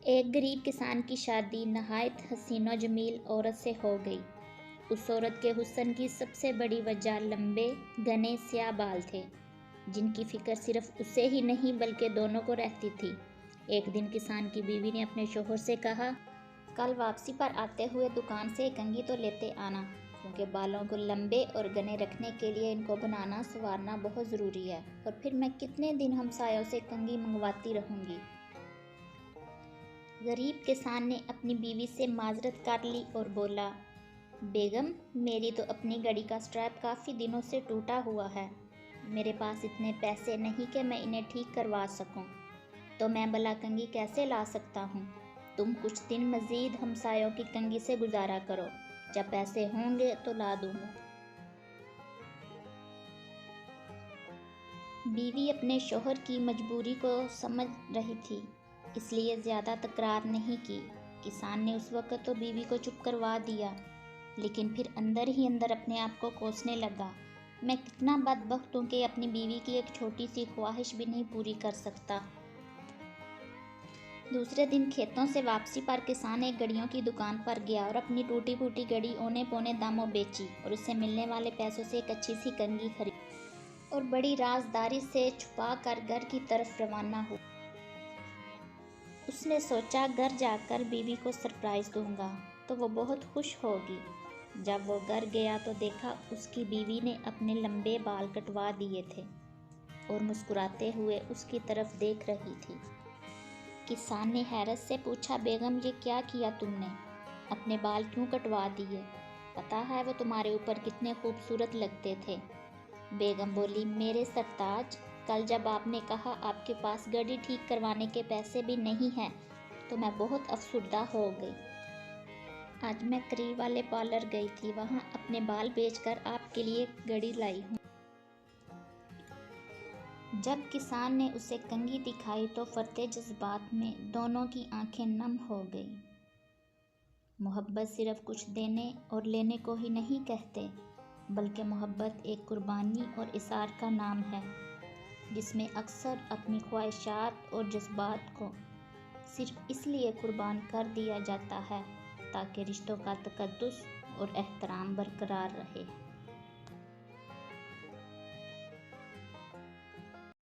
ایک غریب کسان کی شادی نہایت حسین و جمیل عورت سے ہو گئی۔ اس عورت کے حسن کی سب سے بڑی وجہ لمبے گھنے سیاہ بال تھے، جن کی فکر صرف اسے ہی نہیں بلکہ دونوں کو رہتی تھی۔ ایک دن کسان کی بیوی نے اپنے شوہر سے کہا، کل واپسی پر آتے ہوئے دکان سے کنگھی تو لیتے آنا، کیونکہ بالوں کو لمبے اور گھنے رکھنے کے لیے ان کو بنانا سنوارنا بہت ضروری ہے، اور پھر میں کتنے دن ہمسایوں سے کنگھی منگواتی رہوں گی۔ غریب کسان نے اپنی بیوی سے معذرت کر لی اور بولا، بیگم، میری تو اپنی گھڑی کا اسٹریپ کافی دنوں سے ٹوٹا ہوا ہے، میرے پاس اتنے پیسے نہیں کہ میں انہیں ٹھیک کروا سکوں، تو میں بھلا کنگھی کیسے لا سکتا ہوں؟ تم کچھ دن مزید ہمسایوں کی کنگھی سے گزارا کرو، جب پیسے ہوں گے تو لا دوں گا۔ بیوی اپنے شوہر کی مجبوری کو سمجھ رہی تھی، اس لیے زیادہ تکرار نہیں کی۔ کسان نے اس وقت تو بیوی کو چپ کروا دیا، لیکن پھر اندر ہی اندر اپنے آپ کو کوسنے لگا، میں کتنا بدبخت ہوں کہ اپنی بیوی کی ایک چھوٹی سی خواہش بھی نہیں پوری کر سکتا۔ دوسرے دن کھیتوں سے واپسی پر کسان ایک گھڑیوں کی دکان پر گیا اور اپنی ٹوٹی پھوٹی گھڑی اونے پونے داموں بیچی اور اس سے ملنے والے پیسوں سے ایک اچھی سی کنگھی خریدی اور بڑی رازداری سے چھپا کر گھر کی طرف روانہ ہوا۔ اس نے سوچا، گھر جا کر بیوی کو سرپرائز دوں گا تو وہ بہت خوش ہوگی۔ جب وہ گھر گیا تو دیکھا اس کی بیوی نے اپنے لمبے بال کٹوا دیے تھے اور مسکراتے ہوئے اس کی طرف دیکھ رہی تھی۔ کسان نے حیرت سے پوچھا، بیگم، یہ کیا کیا تم نے؟ اپنے بال کیوں کٹوا دیے؟ پتہ ہے وہ تمہارے اوپر کتنے خوبصورت لگتے تھے۔ بیگم بولی، میرے سرتاج، کل جب آپ نے کہا آپ کے پاس گھڑی ٹھیک کروانے کے پیسے بھی نہیں ہیں تو میں بہت افسردہ ہو گئی۔ آج میں قریب والے پارلر گئی تھی، وہاں اپنے بال بیچ کر آپ کے لیے گھڑی لائی ہوں۔ جب کسان نے اسے کنگھی دکھائی تو فرطے جذبات میں دونوں کی آنکھیں نم ہو گئیں۔ محبت صرف کچھ دینے اور لینے کو ہی نہیں کہتے، بلکہ محبت ایک قربانی اور اثار کا نام ہے، جس میں اکثر اپنی خواہشات اور جذبات کو صرف اس لیے قربان کر دیا جاتا ہے تاکہ رشتوں کا تقدس اور احترام برقرار رہے۔